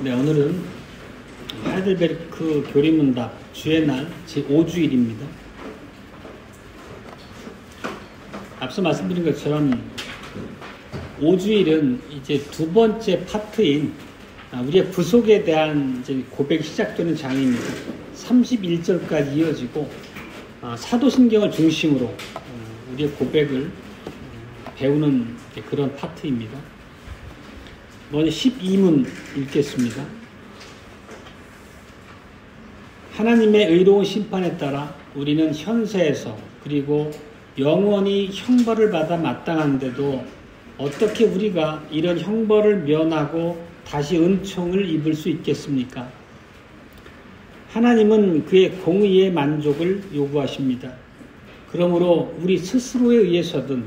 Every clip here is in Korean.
네, 오늘은 하이델베르크 교리문답 주의 날 제5주일입니다. 앞서 말씀드린 것처럼 5주일은 이제 두 번째 파트인 우리의 부속에 대한 이제 고백이 시작되는 장입니다. 31절까지 이어지고 사도신경을 중심으로 우리의 고백을 배우는 그런 파트입니다. 먼저 12문 읽겠습니다. 하나님의 의로운 심판에 따라 우리는 현세에서 그리고 영원히 형벌을 받아 마땅한데도 어떻게 우리가 이런 형벌을 면하고 다시 은총을 입을 수 있겠습니까? 하나님은 그의 공의의 만족을 요구하십니다. 그러므로 우리 스스로에 의해서든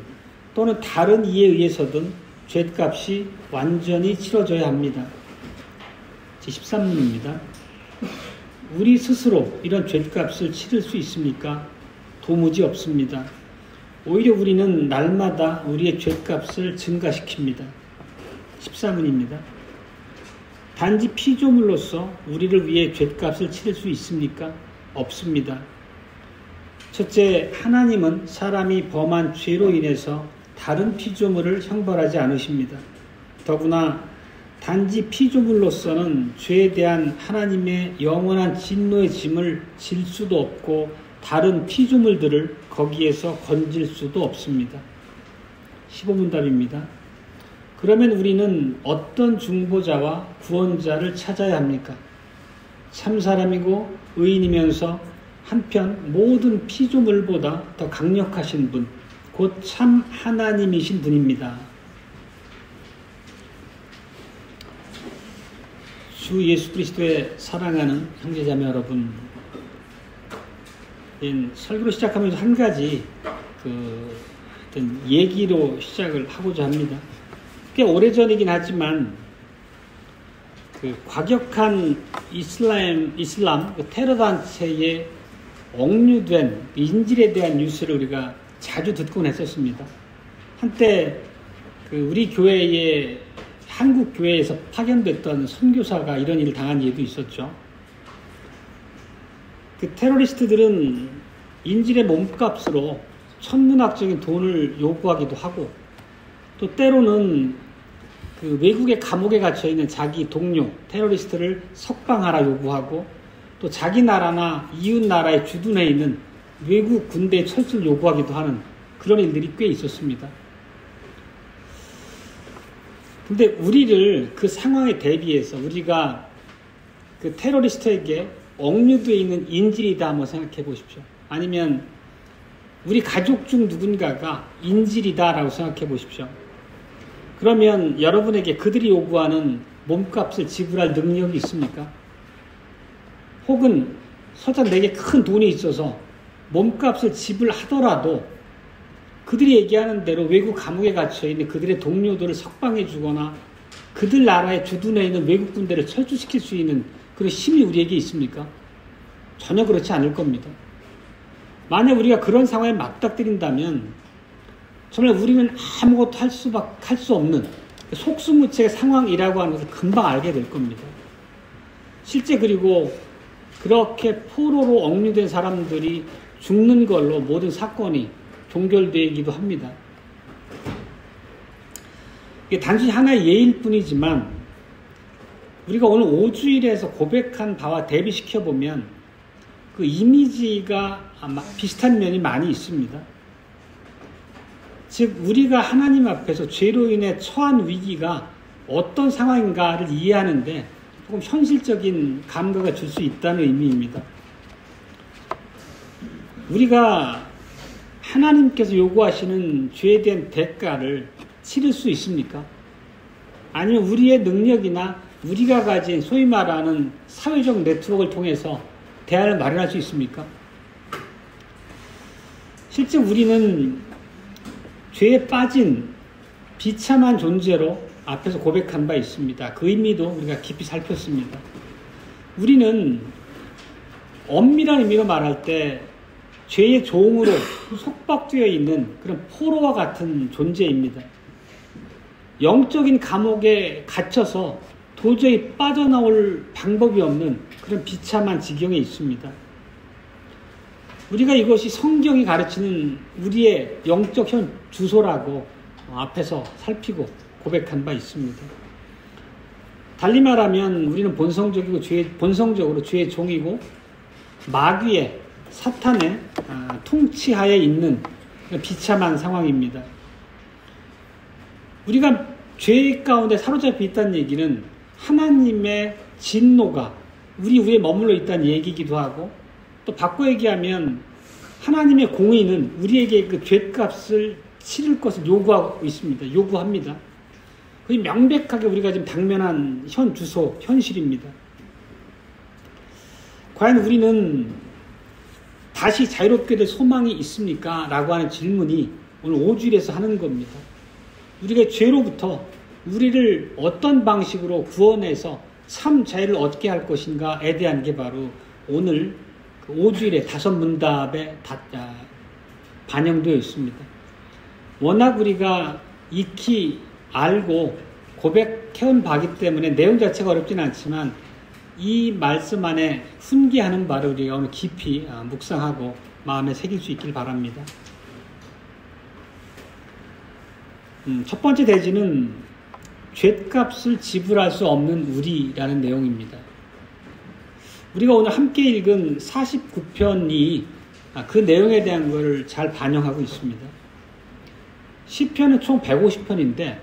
또는 다른 이에 의해서든 죗값이 완전히 치러져야 합니다. 13문입니다. 우리 스스로 이런 죗값을 치를 수 있습니까? 도무지 없습니다. 오히려 우리는 날마다 우리의 죗값을 증가시킵니다. 14문입니다. 단지 피조물로서 우리를 위해 죗값을 치를 수 있습니까? 없습니다. 첫째, 하나님은 사람이 범한 죄로 인해서 다른 피조물을 형벌하지 않으십니다. 더구나 단지 피조물로서는 죄에 대한 하나님의 영원한 진노의 짐을 질 수도 없고 다른 피조물들을 거기에서 건질 수도 없습니다. 15문답입니다. 그러면 우리는 어떤 중보자와 구원자를 찾아야 합니까? 참 사람이고 의인이면서 한편 모든 피조물보다 더 강력하신 분, 곧 참 하나님이신 분입니다. 주 예수 그리스도의 사랑하는 형제자매 여러분, 설교를 시작하면서 한 가지 어떤 얘기로 시작을 하고자 합니다. 꽤 오래전이긴 하지만 과격한 이슬람 테러 단체에 억류된 인질에 대한 뉴스를 우리가 자주 듣곤 했었습니다. 한때 우리 교회에 한국 교회에서 파견됐던 선교사가 이런 일을 당한 예도 있었죠. 테러리스트들은 인질의 몸값으로 천문학적인 돈을 요구하기도 하고, 또 때로는 외국의 감옥에 갇혀 있는 자기 동료 테러리스트를 석방하라 요구하고, 또 자기 나라나 이웃 나라에 주둔해 있는 외국 군대의 철수를 요구하기도 하는 그런 일들이 꽤 있었습니다. 근데 우리를 그 상황에 대비해서 우리가 테러리스트에게 억류되어 있는 인질이다 한번 생각해 보십시오. 아니면 우리 가족 중 누군가가 인질이다라고 생각해 보십시오. 그러면 여러분에게 그들이 요구하는 몸값을 지불할 능력이 있습니까? 혹은 설령 내게 큰 돈이 있어서 몸값을 지불하더라도 그들이 얘기하는 대로 외국 감옥에 갇혀있는 그들의 동료들을 석방해 주거나 그들 나라에 주둔해 있는 외국 군대를 철수시킬 수 있는 그런 힘이 우리에게 있습니까? 전혀 그렇지 않을 겁니다. 만약 우리가 그런 상황에 맞닥뜨린다면 정말 우리는 아무것도 할 수 없는 속수무책의 상황이라고 하는 것을 금방 알게 될 겁니다. 실제 그리고 그렇게 포로로 억류된 사람들이 죽는 걸로 모든 사건이 종결되기도 합니다. 이게 단순히 하나의 예일 뿐이지만 우리가 오늘 5주일에서 고백한 바와 대비시켜보면 그 이미지가 아마 비슷한 면이 많이 있습니다. 즉 우리가 하나님 앞에서 죄로 인해 처한 위기가 어떤 상황인가를 이해하는데 조금 현실적인 감각을 줄 수 있다는 의미입니다. 우리가 하나님께서 요구하시는 죄에 대한 대가를 치를 수 있습니까? 아니면 우리의 능력이나 우리가 가진 소위 말하는 사회적 네트워크를 통해서 대안을 마련할 수 있습니까? 실제 우리는 죄에 빠진 비참한 존재로 앞에서 고백한 바 있습니다. 그 의미도 우리가 깊이 살폈습니다. 우리는 엄밀한 의미로 말할 때 죄의 종으로 속박되어 있는 그런 포로와 같은 존재입니다. 영적인 감옥에 갇혀서 도저히 빠져나올 방법이 없는 그런 비참한 지경에 있습니다. 우리가 이것이 성경이 가르치는 우리의 영적 현 주소라고 앞에서 살피고 고백한 바 있습니다. 달리 말하면 우리는 본성적으로 죄의 종이고 마귀의 사탄의 통치하에 있는 비참한 상황입니다. 우리가 죄 가운데 사로잡혀 있다는 얘기는 하나님의 진노가 우리 위에 머물러 있다는 얘기이기도 하고, 또 바꿔 얘기하면 하나님의 공의는 우리에게 그 죄값을 치를 것을 요구하고 있습니다. 요구합니다. 거의 명백하게 우리가 지금 당면한 현 주소, 현실입니다. 과연 우리는 다시 자유롭게 될 소망이 있습니까? 라고 하는 질문이 오늘 5주일에서 하는 겁니다. 우리가 죄로부터 우리를 어떤 방식으로 구원해서 참 자유를 얻게 할 것인가에 대한 게 바로 오늘 그 5주일의 5문답에 반영되어 있습니다. 워낙 우리가 익히 알고 고백해온 바기 때문에 내용 자체가 어렵진 않지만 이 말씀 안에 훈계하는 바를 우리가 오늘 깊이 묵상하고 마음에 새길 수 있길 바랍니다. 첫 번째 대지는 죗값을 지불할 수 없는 우리라는 내용입니다. 우리가 오늘 함께 읽은 49편이 그 내용에 대한 것을 잘 반영하고 있습니다. 시편은 총 150편인데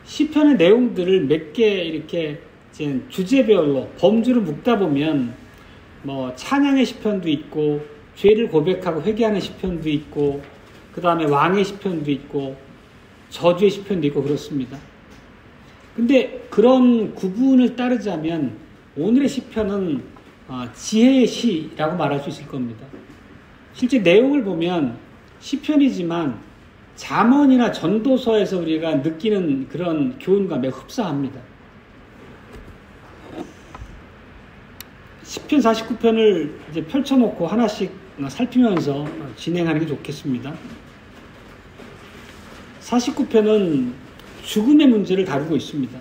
시편의 내용들을 몇 개 이렇게 주제별로 범주를 묶다 보면 찬양의 시편도 있고 죄를 고백하고 회개하는 시편도 있고 그 다음에 왕의 시편도 있고 저주의 시편도 있고 그렇습니다. 근데 그런 구분을 따르자면 오늘의 시편은 지혜의 시라고 말할 수 있을 겁니다. 실제 내용을 보면 시편이지만 잠언이나 전도서에서 우리가 느끼는 그런 교훈과 매우 흡사합니다. 시편 49편을 이제 펼쳐놓고 하나씩 살피면서 진행하는 게 좋겠습니다. 49편은 죽음의 문제를 다루고 있습니다.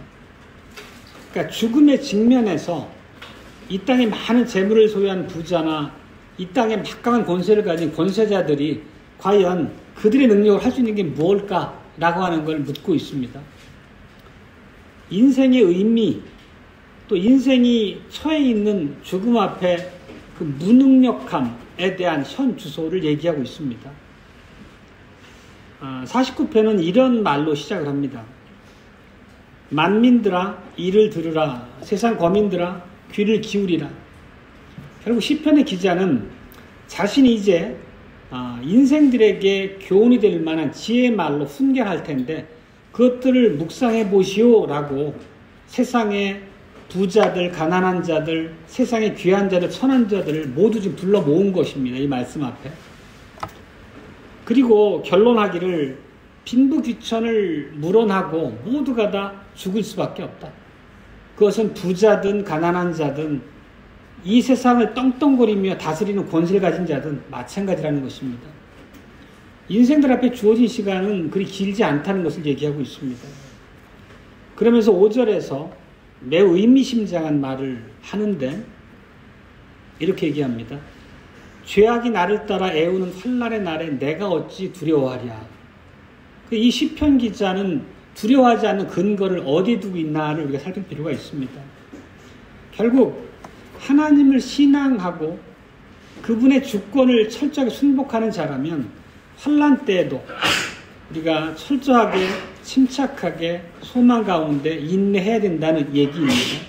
그러니까 죽음의 직면에서 이 땅에 많은 재물을 소유한 부자나 이 땅에 막강한 권세를 가진 권세자들이 과연 그들의 능력을 할 수 있는 게 무엇일까라고 하는 걸 묻고 있습니다. 인생의 의미, 또 인생이 처해 있는 죽음 앞에 그 무능력함에 대한 현 주소를 얘기하고 있습니다. 49편은 이런 말로 시작을 합니다. 만민들아 이를 들으라, 세상 거민들아 귀를 기울이라. 결국 시편의 기자는 자신이 이제 인생들에게 교훈이 될 만한 지혜의 말로 훈계할 텐데 그것들을 묵상해 보시오 라고 세상의 부자들, 가난한 자들, 세상의 귀한 자들, 천한 자들을 모두 지금 불러 모은 것입니다. 이 말씀 앞에. 그리고 결론하기를 빈부귀천을 물어나고 모두가 다 죽을 수밖에 없다. 그것은 부자든 가난한 자든 이 세상을 떵떵거리며 다스리는 권세를 가진 자든 마찬가지라는 것입니다. 인생들 앞에 주어진 시간은 그리 길지 않다는 것을 얘기하고 있습니다. 그러면서 5절에서 매우 의미심장한 말을 하는데 이렇게 얘기합니다. 죄악이 나를 따라 애우는 환난의 날에 내가 어찌 두려워하랴. 이 시편 기자는 두려워하지 않는 근거를 어디에 두고 있나를 우리가 살필 필요가 있습니다. 결국 하나님을 신앙하고 그분의 주권을 철저하게 순복하는 자라면 환난 때에도 우리가 철저하게 침착하게 소망 가운데 인내해야 된다는 얘기입니다.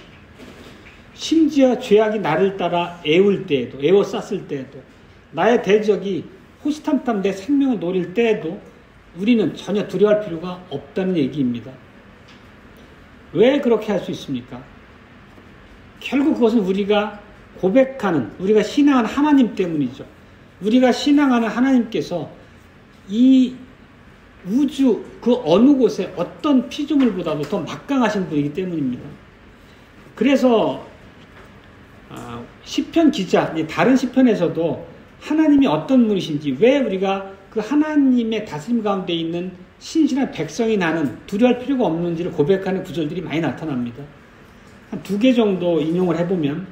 심지어 죄악이 나를 따라 애울 때에도, 애워쌌을 때에도, 나의 대적이 호시탐탐 내 생명을 노릴 때에도 우리는 전혀 두려워할 필요가 없다는 얘기입니다. 왜 그렇게 할 수 있습니까? 결국 그것은 우리가 고백하는, 우리가 신앙하는 하나님 때문이죠. 우리가 신앙하는 하나님께서 이 우주 그 어느 곳에 어떤 피조물보다도 더 막강하신 분이기 때문입니다. 그래서 시편 기자, 다른 시편에서도 하나님이 어떤 분이신지, 왜 우리가 그 하나님의 다스림 가운데 있는 신실한 백성이 나는 두려워할 필요가 없는지를 고백하는 구절들이 많이 나타납니다. 한 2개 정도 인용을 해보면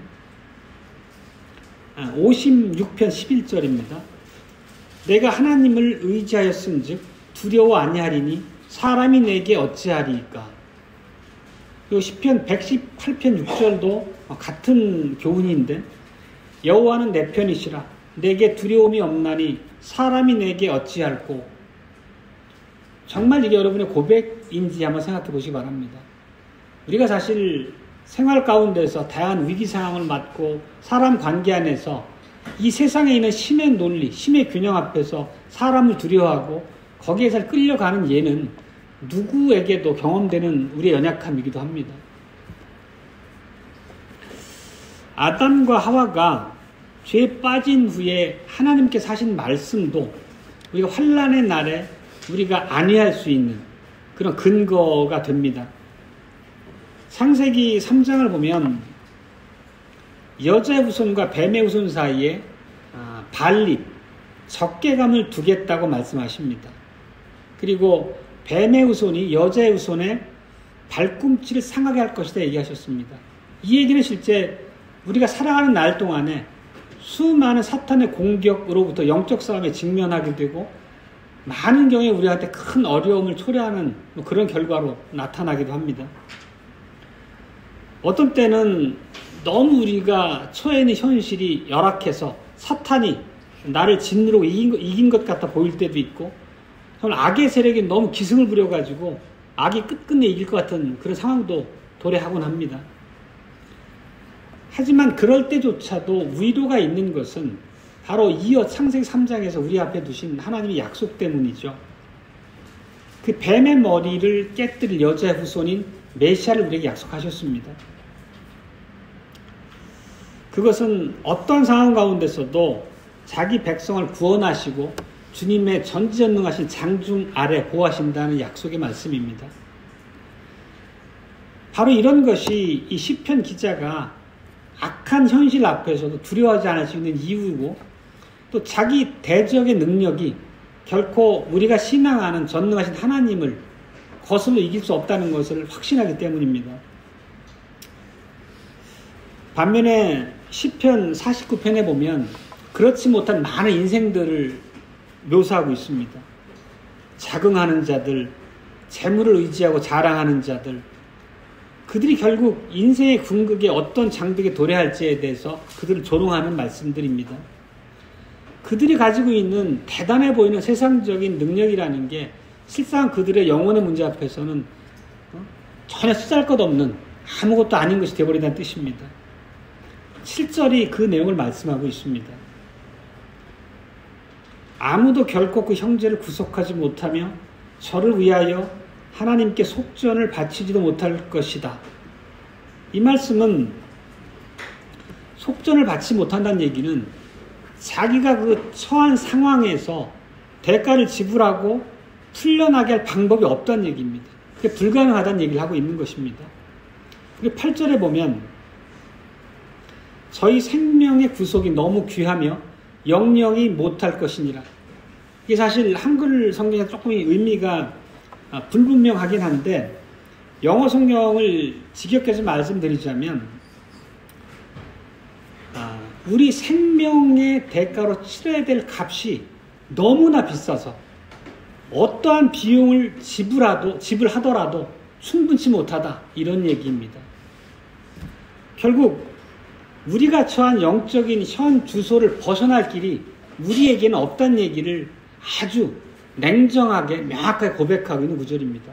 56편 11절입니다. 내가 하나님을 의지하였은즉 두려워 아니하리니 사람이 내게 어찌하리이까. 요 시편 118편 6절도 같은 교훈인데 여호와는 내 편이시라 내게 두려움이 없나니 사람이 내게 어찌할꼬. 정말 이게 여러분의 고백인지 한번 생각해 보시기 바랍니다. 우리가 사실 생활 가운데서 다양한 위기 상황을 맞고 사람 관계 안에서 이 세상에 있는 힘의 논리, 힘의 균형 앞에서 사람을 두려워하고 거기에서 끌려가는 예는 누구에게도 경험되는 우리의 연약함이기도 합니다. 아담과 하와가 죄에 빠진 후에 하나님께서 하신 말씀도 우리가 환난의 날에 우리가 안위할 수 있는 그런 근거가 됩니다. 창세기 3장을 보면 여자의 후손과 뱀의 후손 사이에 반립, 적개감을 두겠다고 말씀하십니다. 그리고 뱀의 후손이 여자의 후손의 발꿈치를 상하게 할 것이다 얘기하셨습니다. 이 얘기는 실제 우리가 살아가는 날 동안에 수많은 사탄의 공격으로부터 영적 싸움에 직면하게 되고 많은 경우에 우리한테 큰 어려움을 초래하는 그런 결과로 나타나기도 합니다. 어떤 때는 너무 우리가 처해 있는 현실이 열악해서 사탄이 나를 짓누르고 이긴 것 같아 보일 때도 있고, 악의 세력이 너무 기승을 부려가지고 악이 끝끝내 이길 것 같은 그런 상황도 도래하곤 합니다. 하지만 그럴 때조차도 위로가 있는 것은 바로 이어 창세기 3장에서 우리 앞에 두신 하나님의 약속 때문이죠. 그 뱀의 머리를 깨뜨릴 여자의 후손인 메시아를 우리에게 약속하셨습니다. 그것은 어떤 상황 가운데서도 자기 백성을 구원하시고 주님의 전지전능하신 장중 아래 보호하신다는 약속의 말씀입니다. 바로 이런 것이 이 시편 기자가 악한 현실 앞에서도 두려워하지 않을 수 있는 이유이고, 또 자기 대적의 능력이 결코 우리가 신앙하는 전능하신 하나님을 거슬러 이길 수 없다는 것을 확신하기 때문입니다. 반면에 시편 49편에 보면 그렇지 못한 많은 인생들을 묘사하고 있습니다. 자긍하는 자들, 재물을 의지하고 자랑하는 자들, 그들이 결국 인생의 궁극에 어떤 장벽에 도래할지에 대해서 그들을 조롱하는 말씀들입니다. 그들이 가지고 있는 대단해 보이는 세상적인 능력이라는 게 실상 그들의 영혼의 문제 앞에서는 전혀 쓰잘것없는 아무것도 아닌 것이 되어버린다는 뜻입니다. 7절이 그 내용을 말씀하고 있습니다. 아무도 결코 그 형제를 구속하지 못하며 저를 위하여 하나님께 속전을 바치지도 못할 것이다. 이 말씀은 속전을 받지 못한다는 얘기는 자기가 그 처한 상황에서 대가를 지불하고 풀려나게 할 방법이 없다는 얘기입니다. 그게 불가능하다는 얘기를 하고 있는 것입니다. 그리고 8절에 보면 저희 생명의 구속이 너무 귀하며 영영이 못할 것이니라. 이게 사실 한글 성경에 조금 의미가 불분명하긴 한데, 영어 성경을 직역해서 말씀드리자면 우리 생명의 대가로 치러야 될 값이 너무나 비싸서 어떠한 비용을 지불하더라도 충분치 못하다, 이런 얘기입니다. 결국 우리가 처한 영적인 현 주소를 벗어날 길이 우리에게는 없다는 얘기를 아주 냉정하게 명확하게 고백하고 있는 구절입니다.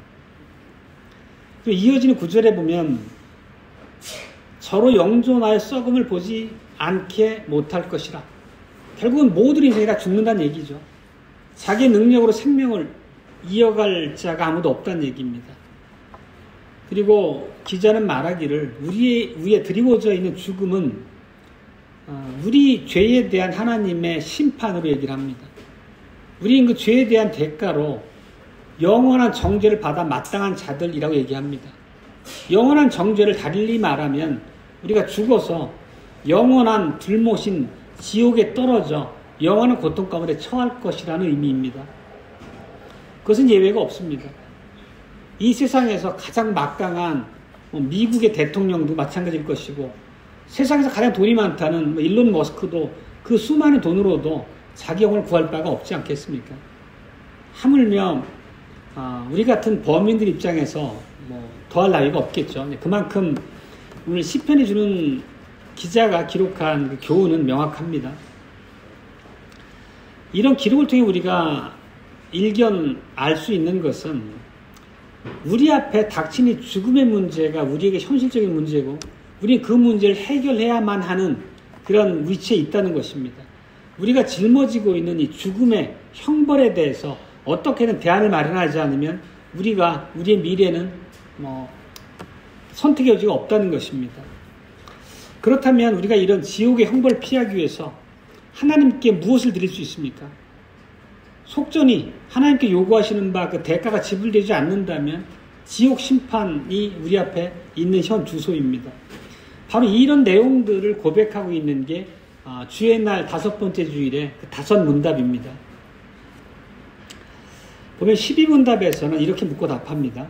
그리고 이어지는 구절에 보면 저로 영존하여 썩음을 보지 않게 못할 것이라. 결국은 모든 인생이 다 죽는다는 얘기죠. 자기 능력으로 생명을 이어갈 자가 아무도 없다는 얘기입니다. 그리고 기자는 말하기를 우리 위에 드리워져 있는 죽음은 우리 죄에 대한 하나님의 심판으로 얘기를 합니다. 우리는 그 죄에 대한 대가로 영원한 정죄를 받아 마땅한 자들이라고 얘기합니다. 영원한 정죄를 달리 말하면 우리가 죽어서 영원한 불못인 지옥에 떨어져 영원한 고통 가운데 처할 것이라는 의미입니다. 그것은 예외가 없습니다. 이 세상에서 가장 막강한 미국의 대통령도 마찬가지일 것이고 세상에서 가장 돈이 많다는 일론 머스크도 그 수많은 돈으로도 자기 영혼을 구할 바가 없지 않겠습니까? 하물며 우리 같은 범인들 입장에서 더할 나위가 없겠죠. 그만큼 오늘 시편이 주는 기자가 기록한 그 교훈은 명확합니다. 이런 기록을 통해 우리가 일견 알 수 있는 것은 우리 앞에 닥친 죽음의 문제가 우리에게 현실적인 문제고 우리는 그 문제를 해결해야만 하는 그런 위치에 있다는 것입니다. 우리가 짊어지고 있는 이 죽음의 형벌에 대해서 어떻게든 대안을 마련하지 않으면 우리의 미래는 선택의 여지가 없다는 것입니다. 그렇다면 우리가 이런 지옥의 형벌을 피하기 위해서 하나님께 무엇을 드릴 수 있습니까? 속전히 하나님께 요구하시는 바 그 대가가 지불되지 않는다면 지옥 심판이 우리 앞에 있는 현 주소입니다. 바로 이런 내용들을 고백하고 있는 게 주의 날 5번째 주일의 그 5문답입니다. 보면 12문답에서는 이렇게 묻고 답합니다.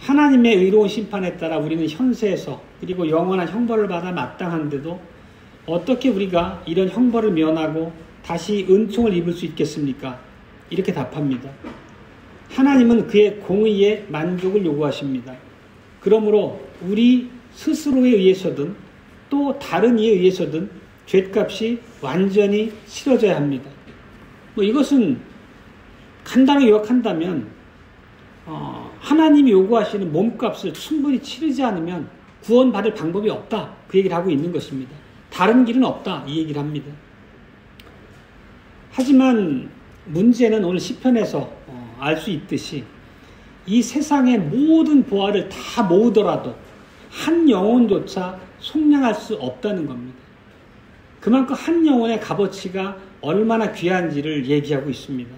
하나님의 의로운 심판에 따라 우리는 현세에서 그리고 영원한 형벌을 받아 마땅한데도 어떻게 우리가 이런 형벌을 면하고 다시 은총을 입을 수 있겠습니까? 이렇게 답합니다. 하나님은 그의 공의에 만족을 요구하십니다. 그러므로 우리 스스로에 의해서든 또 다른 이에 의해서든 죗값이 완전히 치러져야 합니다. 이것은 간단하게 요약한다면 하나님이 요구하시는 몸값을 충분히 치르지 않으면 구원받을 방법이 없다. 그 얘기를 하고 있는 것입니다. 다른 길은 없다. 이 얘기를 합니다. 하지만 문제는 오늘 시편에서 알 수 있듯이 이 세상의 모든 보화를 다 모으더라도 한 영혼조차 속량할 수 없다는 겁니다. 그만큼 한 영혼의 값어치가 얼마나 귀한지를 얘기하고 있습니다.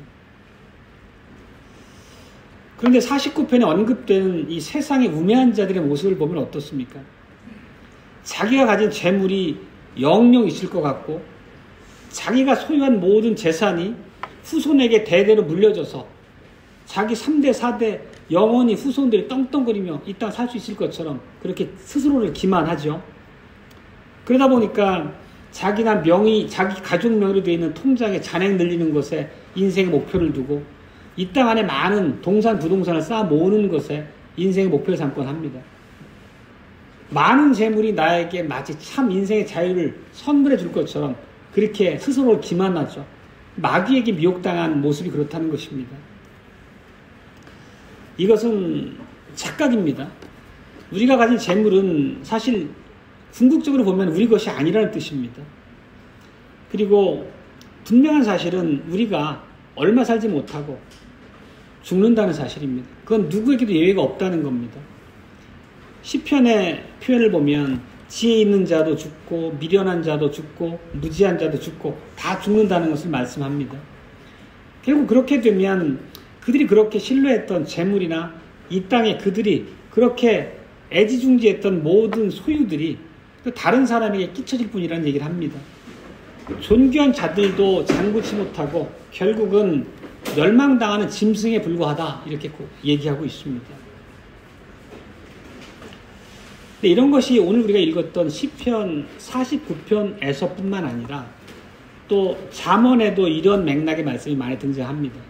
그런데 49편에 언급되는 이 세상의 우매한 자들의 모습을 보면 어떻습니까? 자기가 가진 재물이 영영 있을 것 같고 자기가 소유한 모든 재산이 후손에게 대대로 물려져서 자기 3대, 4대 영원히 후손들이 떵떵거리며 이 땅 살 수 있을 것처럼 그렇게 스스로를 기만하죠. 그러다 보니까 자기나 명의, 자기 가족 명의로 되어 있는 통장에 잔액 늘리는 것에 인생의 목표를 두고 이 땅 안에 많은 동산, 부동산을 쌓아 모으는 것에 인생의 목표를 삼곤 합니다. 많은 재물이 나에게 마치 참 인생의 자유를 선물해 줄 것처럼 그렇게 스스로를 기만하죠. 마귀에게 미혹당한 모습이 그렇다는 것입니다. 이것은 착각입니다. 우리가 가진 재물은 사실 궁극적으로 보면 우리 것이 아니라는 뜻입니다. 그리고 분명한 사실은 우리가 얼마 살지 못하고 죽는다는 사실입니다. 그건 누구에게도 예외가 없다는 겁니다. 시편의 표현을 보면 지혜 있는 자도 죽고 미련한 자도 죽고 무지한 자도 죽고 다 죽는다는 것을 말씀합니다. 결국 그렇게 되면 그들이 그렇게 신뢰했던 재물이나 이 땅에 그들이 그렇게 애지중지했던 모든 소유들이 다른 사람에게 끼쳐질 뿐이라는 얘기를 합니다. 존귀한 자들도 장구치 못하고 결국은 멸망당하는 짐승에 불과하다 이렇게 얘기하고 있습니다. 이런 것이 오늘 우리가 읽었던 시편 49편에서 뿐만 아니라 또 잠언에도 이런 맥락의 말씀이 많이 등장합니다.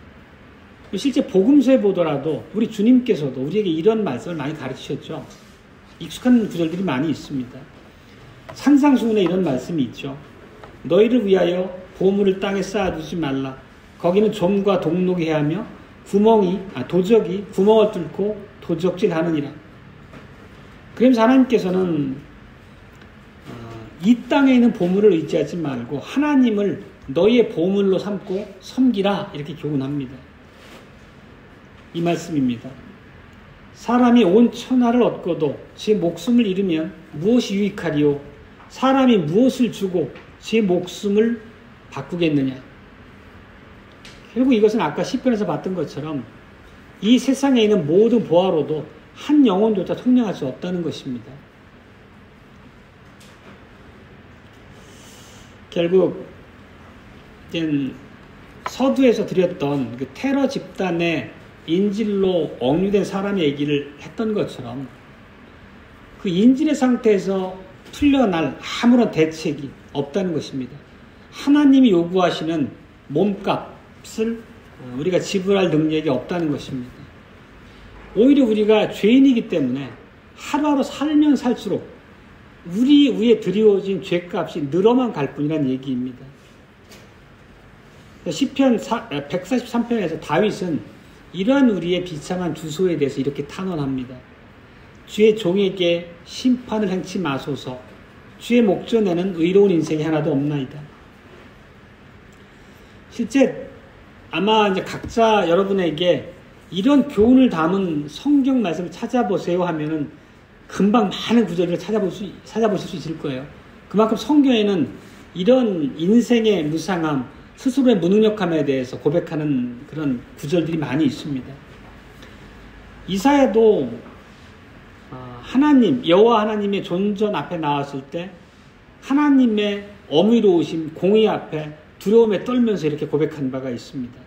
실제 복음서에 보더라도 우리 주님께서도 우리에게 이런 말씀을 많이 가르치셨죠. 익숙한 구절들이 많이 있습니다. 산상수훈에 이런 말씀이 있죠. 너희를 위하여 보물을 땅에 쌓아두지 말라. 거기는 좀과 동록이 해하며 도적이 구멍을 뚫고 도적질하느니라. 그러면서 하나님께서는 이 땅에 있는 보물을 의지하지 말고 하나님을 너희의 보물로 삼고 섬기라 이렇게 교훈합니다. 이 말씀입니다. 사람이 온 천하를 얻고도 제 목숨을 잃으면 무엇이 유익하리요? 사람이 무엇을 주고 제 목숨을 바꾸겠느냐? 결국 이것은 아까 시편에서 봤던 것처럼 이 세상에 있는 모든 보화로도 한 영혼조차 속량할 수 없다는 것입니다. 결국 서두에서 드렸던 그 테러 집단의 인질로 억류된 사람의 얘기를 했던 것처럼 그 인질의 상태에서 풀려날 아무런 대책이 없다는 것입니다. 하나님이 요구하시는 몸값을 우리가 지불할 능력이 없다는 것입니다. 오히려 우리가 죄인이기 때문에 하루하루 살면 살수록 우리 위에 드리워진 죄값이 늘어만 갈 뿐이라는 얘기입니다. 시편 143편에서 다윗은 이러한 우리의 비참한 주소에 대해서 이렇게 탄원합니다. 주의 종에게 심판을 행치 마소서. 주의 목전에는 의로운 인생이 하나도 없나이다. 실제 아마 이제 각자 여러분에게 이런 교훈을 담은 성경 말씀을 찾아보세요 하면은 금방 많은 구절을 찾아보실 수 있을 거예요. 그만큼 성경에는 이런 인생의 무상함, 스스로의 무능력함에 대해서 고백하는 그런 구절들이 많이 있습니다. 이사야도 하나님, 여호와 하나님의 존전 앞에 나왔을 때 하나님의 어미로우심, 공의 앞에 두려움에 떨면서 이렇게 고백한 바가 있습니다.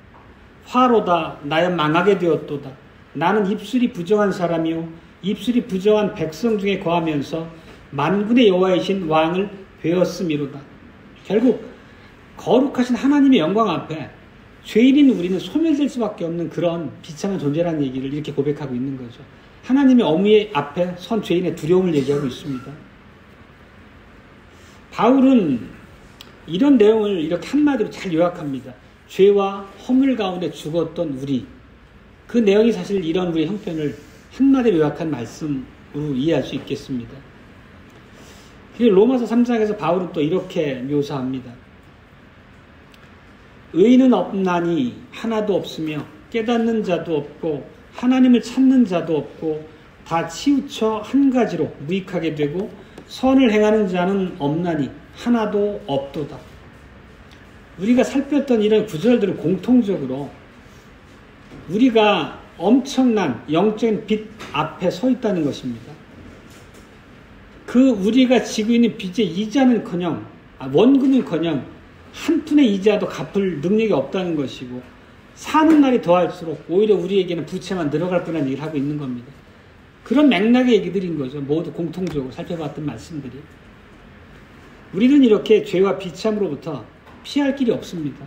화로다, 나여 망하게 되었도다. 나는 입술이 부정한 사람이요 입술이 부정한 백성 중에 거하면서 만군의 여호와이신 왕을 배웠음이로다. 결국 거룩하신 하나님의 영광 앞에 죄인인 우리는 소멸될 수밖에 없는 그런 비참한 존재라는 얘기를 이렇게 고백하고 있는 거죠. 하나님의 어미 앞에 선 죄인의 두려움을 얘기하고 있습니다. 바울은 이런 내용을 이렇게 한마디로 잘 요약합니다. 죄와 허물 가운데 죽었던 우리, 그 내용이 사실 이런 우리 형편을 한마디로 요약한 말씀으로 이해할 수 있겠습니다. 로마서 3장에서 바울은 또 이렇게 묘사합니다. 의인은 없나니 하나도 없으며 깨닫는 자도 없고 하나님을 찾는 자도 없고 다 치우쳐 한 가지로 무익하게 되고 선을 행하는 자는 없나니 하나도 없도다. 우리가 살폈던 이런 구절들은 공통적으로 우리가 엄청난 영적인 빚 앞에 서 있다는 것입니다. 그 우리가 지고 있는 빚의 이자는커녕 원금은커녕 한 푼의 이자도 갚을 능력이 없다는 것이고 사는 날이 더할수록 오히려 우리에게는 부채만 늘어갈 뿐이라는 얘기를 하고 있는 겁니다. 그런 맥락의 얘기들인 거죠. 모두 공통적으로 살펴봤던 말씀들이. 우리는 이렇게 죄와 비참으로부터 피할 길이 없습니다.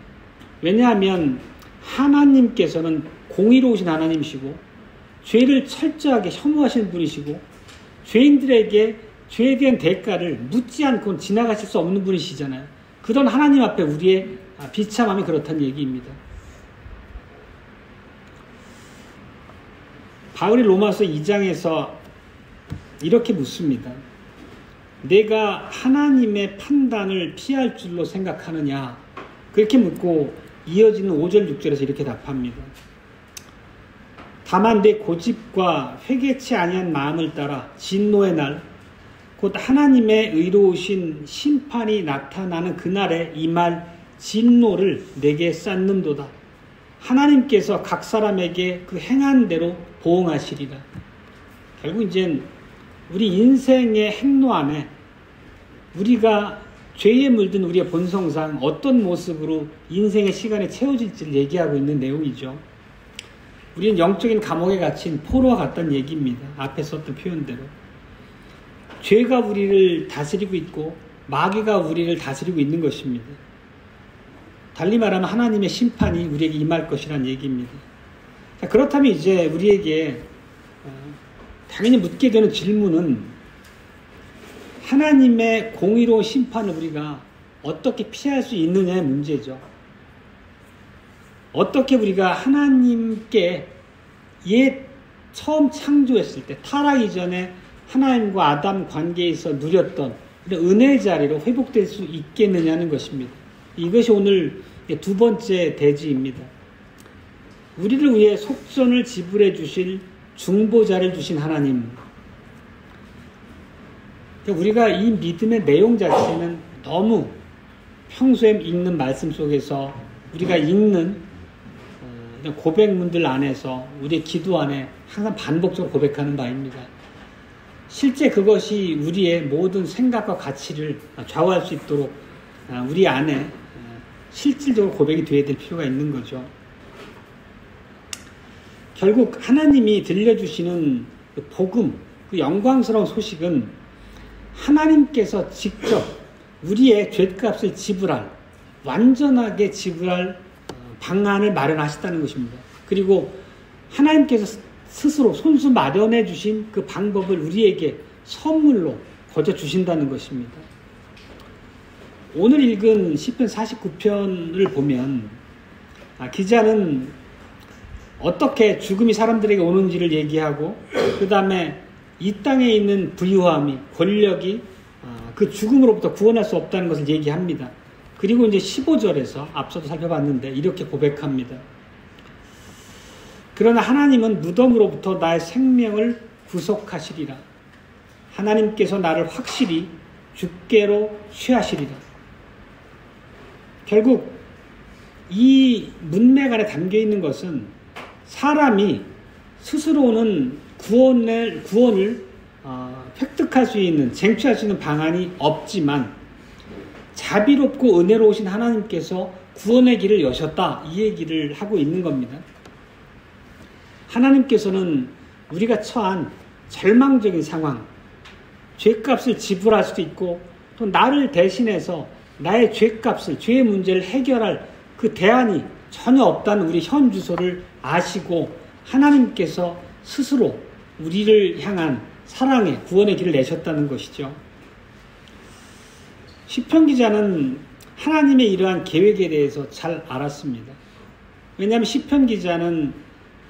왜냐하면 하나님께서는 공의로우신 하나님이시고 죄를 철저하게 혐오하시는 분이시고 죄인들에게 죄에 대한 대가를 묻지 않고는 지나가실 수 없는 분이시잖아요. 그런 하나님 앞에 우리의 비참함이 그렇다는 얘기입니다. 바울이 로마서 2장에서 이렇게 묻습니다. 내가 하나님의 판단을 피할 줄로 생각하느냐? 그렇게 묻고 이어지는 5절 6절에서 이렇게 답합니다. 다만 내 고집과 회개치 아니한 마음을 따라 진노의 날 곧 하나님의 의로우신 심판이 나타나는 그날에 임할 진노를 내게 쌓는도다. 하나님께서 각 사람에게 그 행한 대로 보응하시리라. 결국 이제 우리 인생의 행로 안에 우리가 죄에 물든 우리의 본성상 어떤 모습으로 인생의 시간에 채워질지를 얘기하고 있는 내용이죠. 우리는 영적인 감옥에 갇힌 포로와 같다는 얘기입니다. 앞에 썼던 표현대로. 죄가 우리를 다스리고 있고 마귀가 우리를 다스리고 있는 것입니다. 달리 말하면 하나님의 심판이 우리에게 임할 것이라는 얘기입니다. 자, 그렇다면 이제 우리에게 당연히 묻게 되는 질문은 하나님의 공의로운 심판을 우리가 어떻게 피할 수 있느냐의 문제죠. 어떻게 우리가 하나님께 처음 창조했을 때 타락 이전에 하나님과 아담 관계에서 누렸던 이런 은혜의 자리로 회복될 수 있겠느냐는 것입니다. 이것이 오늘 두 번째 대지입니다. 우리를 위해 속전을 지불해 주실 중보자를 주신 하나님. 우리가 이 믿음의 내용 자체는 너무 평소에 읽는 말씀 속에서 우리가 읽는 고백문들 안에서 우리의 기도 안에 항상 반복적으로 고백하는 바입니다. 실제 그것이 우리의 모든 생각과 가치를 좌우할 수 있도록 우리 안에 실질적으로 고백이 되어야 될 필요가 있는 거죠. 결국 하나님이 들려주시는 그 복음, 그 영광스러운 소식은 하나님께서 직접 우리의 죄값을 지불할, 완전하게 지불할 방안을 마련하셨다는 것입니다. 그리고 하나님께서 스스로 손수 마련해 주신 그 방법을 우리에게 선물로 거저 주신다는 것입니다. 오늘 읽은 시편 49편을 보면 기자는 어떻게 죽음이 사람들에게 오는지를 얘기하고, 그 다음에 이 땅에 있는 부유함이, 권력이 그 죽음으로부터 구원할 수 없다는 것을 얘기합니다. 그리고 이제 15절에서 앞서도 살펴봤는데 이렇게 고백합니다. 그러나 하나님은 무덤으로부터 나의 생명을 구속하시리라. 하나님께서 나를 확실히 주께로 취하시리라. 결국 이 문맥 안에 담겨 있는 것은 사람이 스스로는 구원을 획득할 수 있는, 쟁취할 수 있는 방안이 없지만 자비롭고 은혜로우신 하나님께서 구원의 길을 여셨다, 이 얘기를 하고 있는 겁니다. 하나님께서는 우리가 처한 절망적인 상황, 죄값을 지불할 수도 있고 또 나를 대신해서 나의 죄값을, 죄의 문제를 해결할 그 대안이 전혀 없다는 우리 현 주소를 아시고 하나님께서 스스로 우리를 향한 사랑의 구원의 길을 내셨다는 것이죠. 시편 기자는 하나님의 이러한 계획에 대해서 잘 알았습니다. 왜냐하면 시편 기자는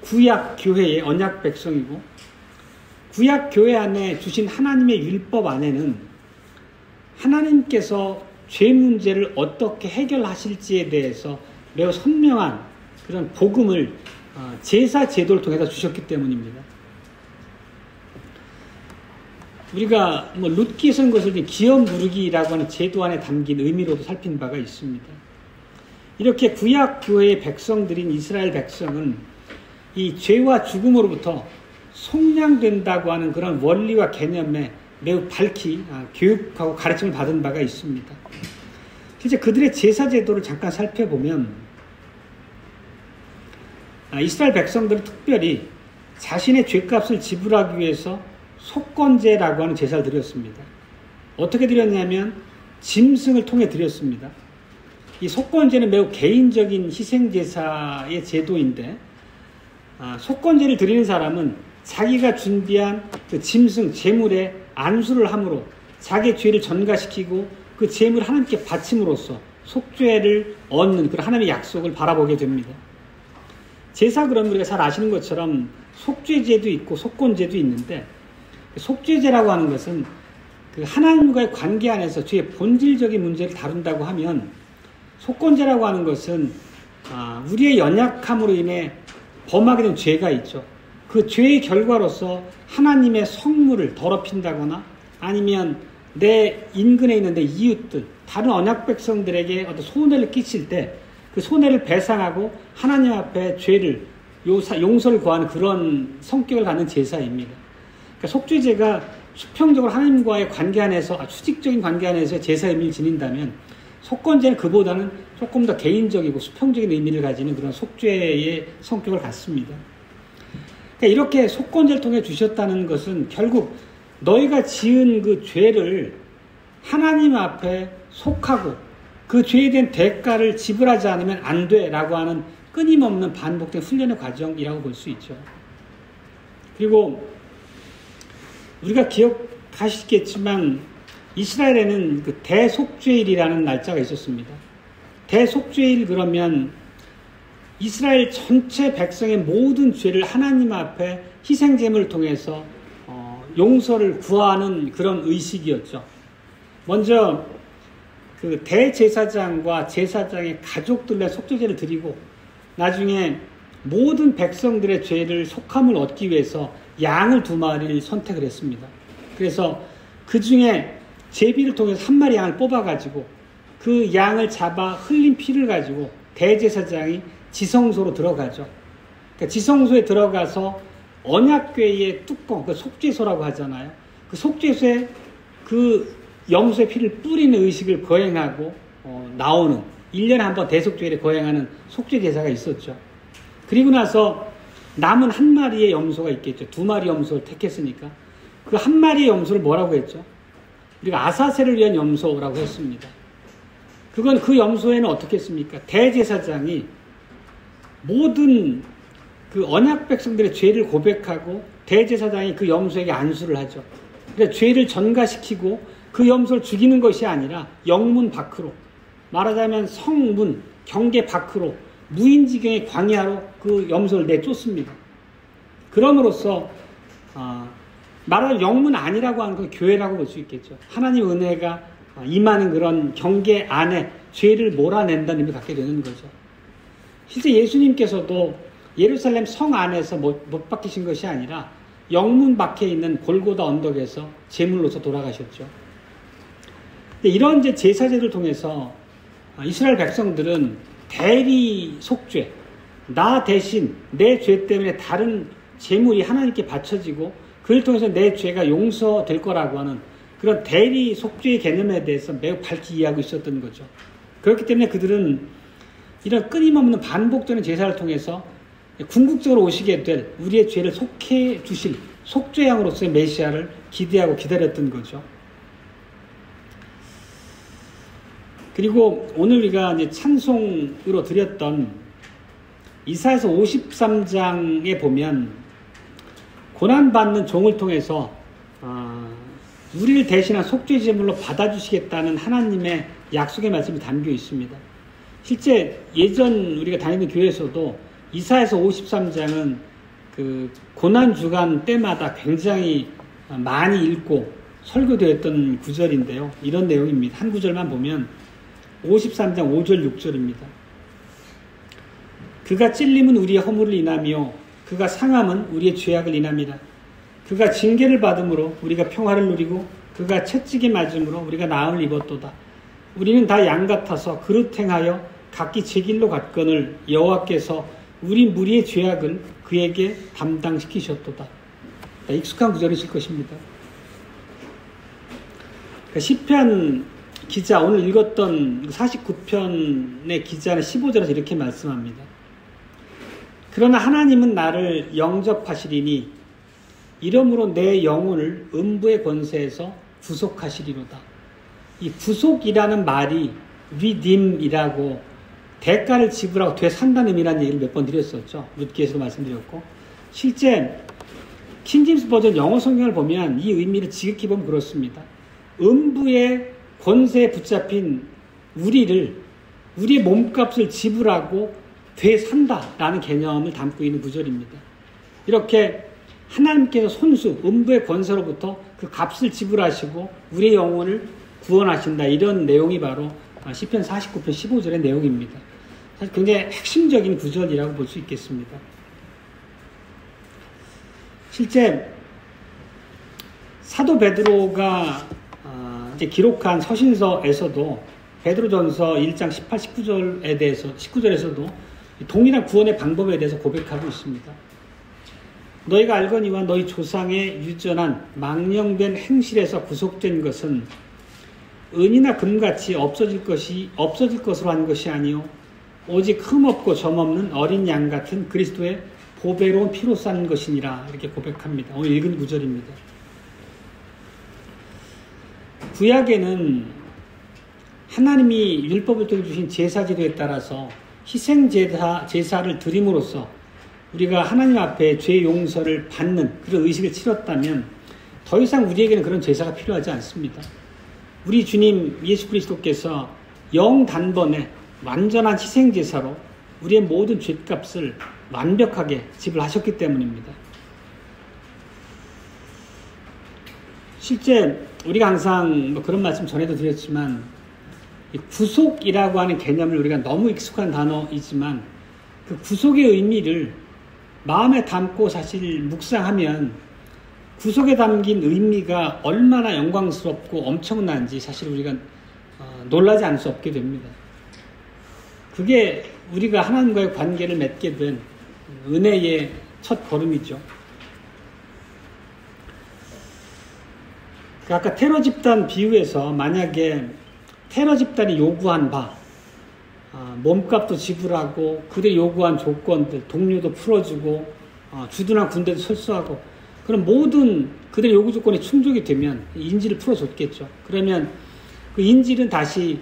구약 교회의 언약 백성이고, 구약 교회 안에 주신 하나님의 율법 안에는 하나님께서 죄 문제를 어떻게 해결하실지에 대해서 매우 선명한 그런 복음을 제사 제도를 통해서 주셨기 때문입니다. 우리가 룻기에 쓴 것을 기업 누르기라고 하는 제도 안에 담긴 의미로도 살핀 바가 있습니다. 이렇게 구약 교회의 백성들인 이스라엘 백성은 이 죄와 죽음으로부터 속량된다고 하는 그런 원리와 개념에 매우 밝히 교육하고 가르침을 받은 바가 있습니다. 실제 그들의 제사 제도를 잠깐 살펴보면 이스라엘 백성들은 특별히 자신의 죄값을 지불하기 위해서 속건제라고 하는 제사를 드렸습니다. 어떻게 드렸냐면 짐승을 통해 드렸습니다. 이 속건제는 매우 개인적인 희생제사의 제도인데, 속건제를 드리는 사람은 자기가 준비한 그 짐승 제물에 안수를 함으로 자기의 죄를 전가시키고 그 제물을 하나님께 바침으로써 속죄를 얻는 그런 하나님의 약속을 바라보게 됩니다. 제사, 그러면 우리가 잘 아시는 것처럼 속죄제도 있고 속건제도 있는데, 속죄제라고 하는 것은 그 하나님과의 관계 안에서 죄의 본질적인 문제를 다룬다고 하면, 속건제라고 하는 것은 우리의 연약함으로 인해 범하게 된 죄가 있죠. 그 죄의 결과로서 하나님의 성물을 더럽힌다거나 아니면 내 인근에 있는 내 이웃들, 다른 언약 백성들에게 어떤 손해를 끼칠 때 그 손해를 배상하고 하나님 앞에 죄를 용서를 구하는 그런 성격을 갖는 제사입니다. 그러니까 속죄제가 수평적으로 하나님과의 관계 안에서, 수직적인 관계 안에서 제사의 의미를 지닌다면, 속건제는 그보다는 조금 더 개인적이고 수평적인 의미를 가지는 그런 속죄의 성격을 갖습니다. 그러니까 이렇게 속건제를 통해 주셨다는 것은 결국 너희가 지은 그 죄를 하나님 앞에 속하고 그 죄에 대한 대가를 지불하지 않으면 안 돼라고 하는 끊임없는 반복된 훈련의 과정이라고 볼 수 있죠. 그리고 우리가 기억하시겠지만 이스라엘에는 그 대속죄일이라는 날짜가 있었습니다. 대속죄일, 그러면 이스라엘 전체 백성의 모든 죄를 하나님 앞에 희생제물을 통해서 용서를 구하는 그런 의식이었죠. 먼저 그 대제사장과 제사장의 가족들의 속죄제를 드리고, 나중에 모든 백성들의 죄를 속함을 얻기 위해서 양을 2마리를 선택을 했습니다. 그래서 그 중에 제비를 통해서 1마리 양을 뽑아가지고 그 양을 잡아 흘린 피를 가지고 대제사장이 지성소로 들어가죠. 그러니까 지성소에 들어가서 언약궤의 뚜껑, 그 속죄소라고 하잖아요. 그 속죄소에 그 염소의 피를 뿌리는 의식을 거행하고 나오는, 1년에 한 번 대속죄일에 거행하는 속죄제사가 있었죠. 그리고 나서 남은 한 마리의 염소가 있겠죠. 두 마리 염소를 택했으니까. 그 한 마리의 염소를 뭐라고 했죠? 우리가 아사셀을 위한 염소라고 했습니다. 그건 그 염소에는 어떻게 했습니까? 대제사장이 모든 그 언약 백성들의 죄를 고백하고 대제사장이 그 염소에게 안수를 하죠. 그러니까 죄를 전가시키고 그 염소를 죽이는 것이 아니라 영문 밖으로, 말하자면 성문, 경계 밖으로 무인지경의 광야로 그 염소를 내쫓습니다. 그럼으로써 말하자면 영문 아니라고 하는 건 교회라고 볼 수 있겠죠. 하나님 은혜가 임하는 그런 경계 안에 죄를 몰아낸다는 의미를 갖게 되는 거죠. 실제 예수님께서도 예루살렘 성 안에서 못 박히신 것이 아니라 영문 밖에 있는 골고다 언덕에서 제물로서 돌아가셨죠. 근데 이런 제사제를 통해서 이스라엘 백성들은 대리 속죄, 나 대신 내 죄 때문에 다른 제물이 하나님께 바쳐지고 그를 통해서 내 죄가 용서될 거라고 하는 그런 대리 속죄의 개념에 대해서 매우 밝게 이해하고 있었던 거죠. 그렇기 때문에 그들은 이런 끊임없는 반복되는 제사를 통해서 궁극적으로 오시게 될 우리의 죄를 속해 주실 속죄양으로서의 메시아를 기대하고 기다렸던 거죠. 그리고 오늘 우리가 이제 찬송으로 드렸던 이사야서 53장에 보면 고난받는 종을 통해서 우리를 대신한 속죄 제물로 받아주시겠다는 하나님의 약속의 말씀이 담겨 있습니다. 실제 예전 우리가 다니는 교회에서도 이사야서 53장은 그 고난주간 때마다 굉장히 많이 읽고 설교되었던 구절인데요. 이런 내용입니다. 한 구절만 보면 53장 5절 6절입니다. 그가 찔림은 우리의 허물을 인하며 그가 상함은 우리의 죄악을 인함이라. 그가 징계를 받음으로 우리가 평화를 누리고 그가 채찍에 맞음으로 우리가 나음을 입었도다. 우리는 다 양 같아서 그릇 행하여 각기 제 길로 갔거늘 여호와께서 우리 무리의 죄악을 그에게 담당시키셨도다. 익숙한 구절이실 것입니다. 시편 기자 오늘 읽었던 49편의 기자는 15절에서 이렇게 말씀합니다. 그러나 하나님은 나를 영접하시리니 이러므로 내 영혼을 음부의 권세에서 구속하시리로다. 이 구속이라는 말이 redeem이라고 대가를 지불하고 되산다는 의미라는 얘기를 몇 번 드렸었죠. 룻기에서도 말씀드렸고 실제 킹제임스 버전 영어 성경을 보면 이 의미를 지극히 보면 그렇습니다. 음부의 권세에 붙잡힌 우리의 몸값을 지불하고 되산다라는 개념을 담고 있는 구절입니다. 이렇게 하나님께서 손수 음부의 권세로부터 그 값을 지불하시고 우리의 영혼을 구원하신다. 이런 내용이 바로 시편 49편 15절의 내용입니다. 사실 굉장히 핵심적인 구절이라고 볼 수 있겠습니다. 실제 사도 베드로가 이제 기록한 서신서에서도 베드로전서 1장 18, 19절에서도 동일한 구원의 방법에 대해서 고백하고 있습니다. 너희가 알거니와 너희 조상의 유전한 망령된 행실에서 구속된 것은 은이나 금같이 없어질 것으로 한 것이 아니요 오직 흠없고 점없는 어린 양 같은 그리스도의 보배로운 피로 싼 것이니라. 이렇게 고백합니다. 오늘 읽은 구절입니다. 구약에는 하나님이 율법을 통해 주신 제사제도에 따라서 희생제사를 드림으로써 우리가 하나님 앞에 죄 용서를 받는 그런 의식을 치렀다면 더 이상 우리에게는 그런 제사가 필요하지 않습니다. 우리 주님 예수 그리스도께서 영단번에 완전한 희생제사로 우리의 모든 죄값을 완벽하게 지불하셨기 때문입니다. 실제 우리가 항상 그런 말씀 전에도 드렸지만 구속이라고 하는 개념을 우리가 너무 익숙한 단어이지만 그 구속의 의미를 마음에 담고 사실 묵상하면 구속에 담긴 의미가 얼마나 영광스럽고 엄청난지 사실 우리가 놀라지 않을 수 없게 됩니다. 그게 우리가 하나님과의 관계를 맺게 된 은혜의 첫 걸음이죠. 아까 테러 집단 비유에서 만약에 테러 집단이 요구한 바 몸값도 지불하고 그들이 요구한 조건들 동료도 풀어주고 주둔한 군대도 철수하고, 그럼 모든 그들의 요구 조건이 충족이 되면 인질을 풀어줬겠죠. 그러면 그 인질은 다시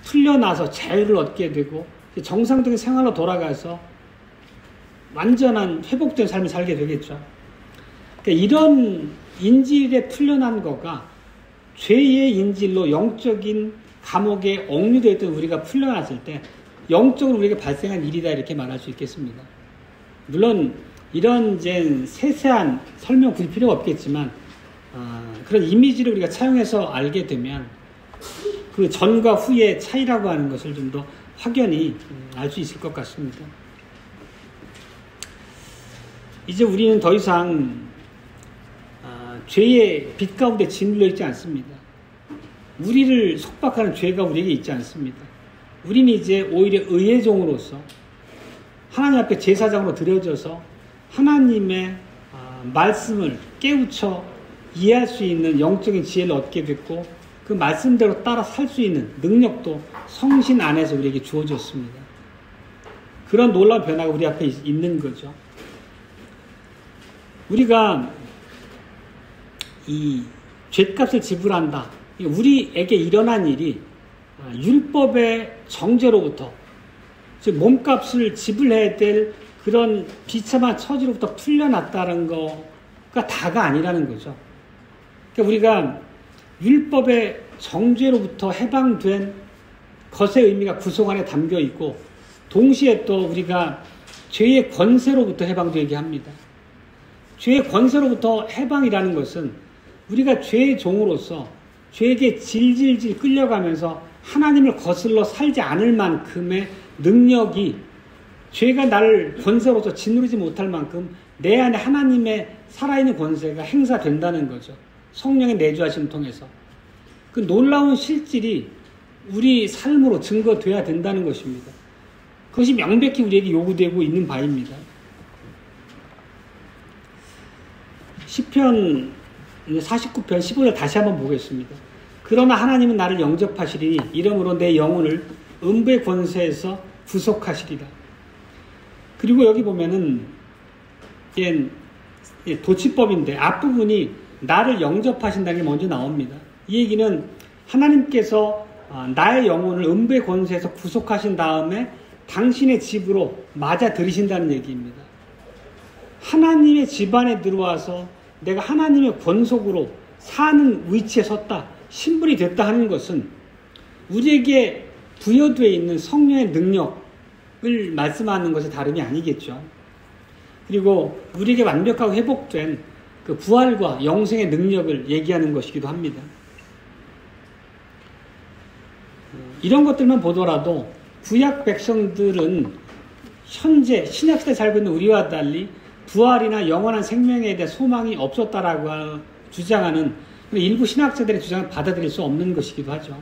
풀려나서 자유를 얻게 되고 정상적인 생활로 돌아가서 완전한 회복된 삶을 살게 되겠죠. 그러니까 이런 인질에 풀려난 거가 죄의 인질로 영적인 감옥에 억류되어 있던 우리가 풀려났을 때 영적으로 우리에게 발생한 일이다, 이렇게 말할 수 있겠습니다. 물론 이런 이제 세세한 설명 굳이 필요가 없겠지만 그런 이미지를 우리가 차용해서 알게 되면 그 전과 후의 차이라고 하는 것을 좀 더 확연히 알 수 있을 것 같습니다. 이제 우리는 더 이상 죄의 빛 가운데 짓눌려 있지 않습니다. 우리를 속박하는 죄가 우리에게 있지 않습니다. 우리는 이제 오히려 의의 종으로서 하나님 앞에 제사장으로 드려져서 하나님의 말씀을 깨우쳐 이해할 수 있는 영적인 지혜를 얻게 됐고, 그 말씀대로 따라 살 수 있는 능력도 성신 안에서 우리에게 주어졌습니다. 그런 놀라운 변화가 우리 앞에 있는 거죠. 우리가 이 죗값을 지불한다, 우리에게 일어난 일이 율법의 정죄로부터, 즉 몸값을 지불해야 될 그런 비참한 처지로부터 풀려났다는 거가 다가 아니라는 거죠. 그러니까 우리가 율법의 정죄로부터 해방된 것의 의미가 구속 안에 담겨 있고, 동시에 또 우리가 죄의 권세로부터 해방되게 합니다. 죄의 권세로부터 해방이라는 것은 우리가 죄의 종으로서 죄에게 질질질 끌려가면서 하나님을 거슬러 살지 않을 만큼의 능력이, 죄가 나를 권세로서 짓누르지 못할 만큼 내 안에 하나님의 살아있는 권세가 행사된다는 거죠. 성령의 내주하심을 통해서. 그 놀라운 실질이 우리 삶으로 증거돼야 된다는 것입니다. 그것이 명백히 우리에게 요구되고 있는 바입니다. 시편 49편 15절 다시 한번 보겠습니다. 그러나 하나님은 나를 영접하시리니 이러므로 내 영혼을 음부의 권세에서 구속하시리라. 그리고 여기 보면은 도치법인데 앞부분이 나를 영접하신다는 게 먼저 나옵니다. 이 얘기는 하나님께서 나의 영혼을 음부의 권세에서 구속하신 다음에 당신의 집으로 맞아 들이신다는 얘기입니다. 하나님의 집 안에 들어와서 내가 하나님의 권속으로 사는 위치에 섰다, 신분이 됐다 하는 것은 우리에게 부여되어 있는 성령의 능력을 말씀하는 것이 다름이 아니겠죠. 그리고 우리에게 완벽하고 회복된 그 부활과 영생의 능력을 얘기하는 것이기도 합니다. 이런 것들만 보더라도 구약 백성들은 현재 신약시대에 살고 있는 우리와 달리 부활이나 영원한 생명에 대한 소망이 없었다라고 주장하는 일부 신학자들의 주장을 받아들일 수 없는 것이기도 하죠.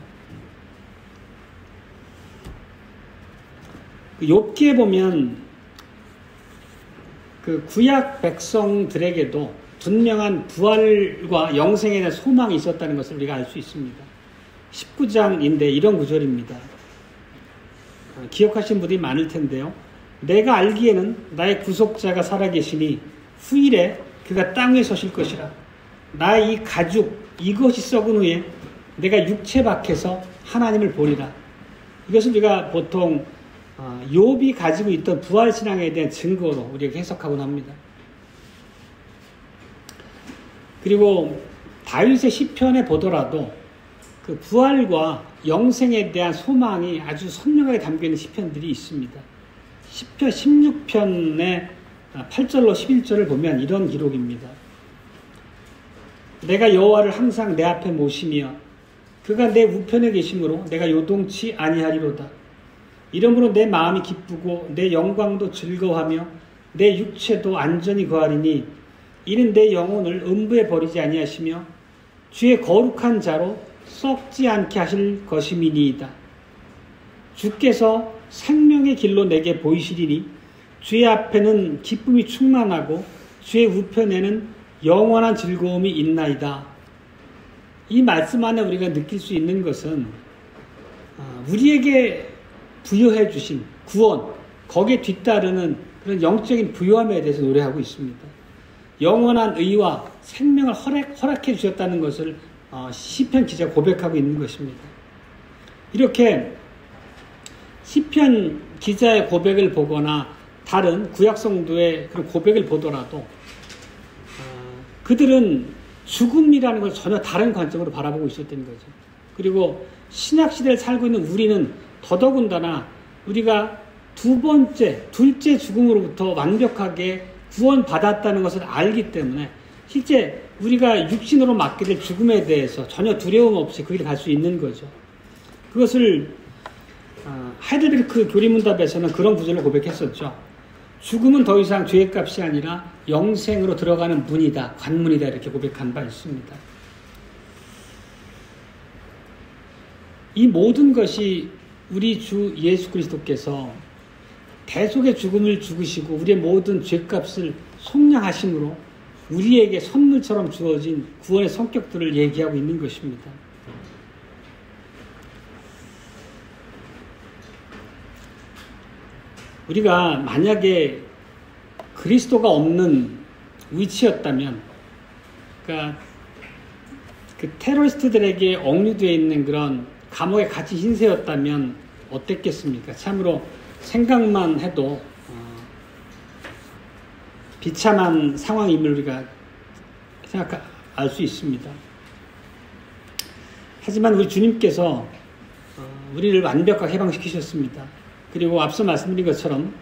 욥기에 보면 그 구약 백성들에게도 분명한 부활과 영생에 대한 소망이 있었다는 것을 우리가 알 수 있습니다. 19장인데 이런 구절입니다. 기억하신 분들이 많을 텐데요. 내가 알기에는 나의 구속자가 살아계시니 후일에 그가 땅 위에 서실 것이라. 나의 이 가죽 이것이 썩은 후에 내가 육체 밖에서 하나님을 보리라. 이것을 우리가 보통 욥이 가지고 있던 부활신앙에 대한 증거로 우리가 해석하곤 합니다. 그리고 다윗의 시편에 보더라도 그 부활과 영생에 대한 소망이 아주 선명하게 담겨있는 시편들이 있습니다. 시편 16편의 8절로 11절을 보면 이런 기록입니다. 내가 여호와를 항상 내 앞에 모시며 그가 내 우편에 계심으로 내가 요동치 아니하리로다. 이러므로 내 마음이 기쁘고 내 영광도 즐거워하며 내 육체도 안전히 거하리니 이는 내 영혼을 음부에 버리지 아니하시며 주의 거룩한 자로 썩지 않게 하실 것임이니이다. 주께서 생명의 길로 내게 보이시리니 주의 앞에는 기쁨이 충만하고 주의 우편에는 영원한 즐거움이 있나이다. 이 말씀 안에 우리가 느낄 수 있는 것은 우리에게 부여해 주신 구원, 거기에 뒤따르는 그런 영적인 부유함에 대해서 노래하고 있습니다. 영원한 의와 생명을 허락해 주셨다는 것을 시편 기자가 고백하고 있는 것입니다. 이렇게 시편 기자의 고백을 보거나 다른 구약 성도의 그런 고백을 보더라도 그들은 죽음이라는 걸 전혀 다른 관점으로 바라보고 있었던 거죠. 그리고 신약 시대를 살고 있는 우리는 더더군다나 우리가 둘째 죽음으로부터 완벽하게 구원받았다는 것을 알기 때문에 실제 우리가 육신으로 맞게 될 죽음에 대해서 전혀 두려움 없이 그 길을 갈 수 있는 거죠. 그것을 하이델베르크 교리문답에서는 그런 구절을 고백했었죠. 죽음은 더 이상 죄의 값이 아니라 영생으로 들어가는 문이다, 관문이다 이렇게 고백한 바 있습니다. 이 모든 것이 우리 주 예수 그리스도께서 대속의 죽음을 죽으시고 우리의 모든 죄값을 속량하심으로 우리에게 선물처럼 주어진 구원의 성격들을 얘기하고 있는 것입니다. 우리가 만약에 그리스도가 없는 위치였다면, 그러니까 그 테러리스트들에게 억류되어 있는 그런 감옥에 갇힌 신세였다면 어땠겠습니까? 참으로 생각만 해도 비참한 상황임을 우리가 알 수 있습니다. 하지만 우리 주님께서 우리를 완벽하게 해방시키셨습니다. 그리고 앞서 말씀드린 것처럼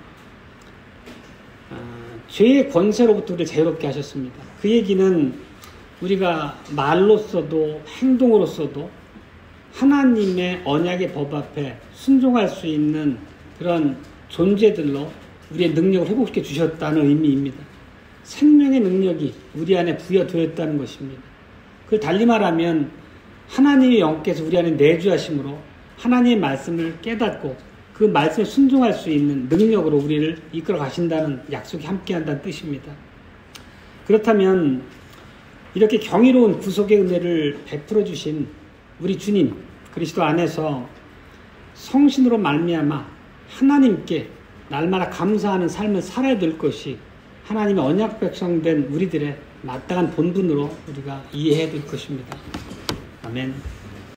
죄의 권세로부터 우리를 자유롭게 하셨습니다. 그 얘기는 우리가 말로써도 행동으로써도 하나님의 언약의 법 앞에 순종할 수 있는 그런 존재들로 우리의 능력을 회복시켜 주셨다는 의미입니다. 생명의 능력이 우리 안에 부여되었다는 것입니다. 그걸 달리 말하면 하나님의 영께서 우리 안에 내주하심으로 하나님의 말씀을 깨닫고 그 말씀에 순종할 수 있는 능력으로 우리를 이끌어 가신다는 약속이 함께한다는 뜻입니다. 그렇다면 이렇게 경이로운 구속의 은혜를 베풀어 주신 우리 주님 그리스도 안에서 성신으로 말미암아 하나님께 날마다 감사하는 삶을 살아야 될 것이 하나님의 언약 백성된 우리들의 마땅한 본분으로 우리가 이해해야 될 것입니다. 아멘.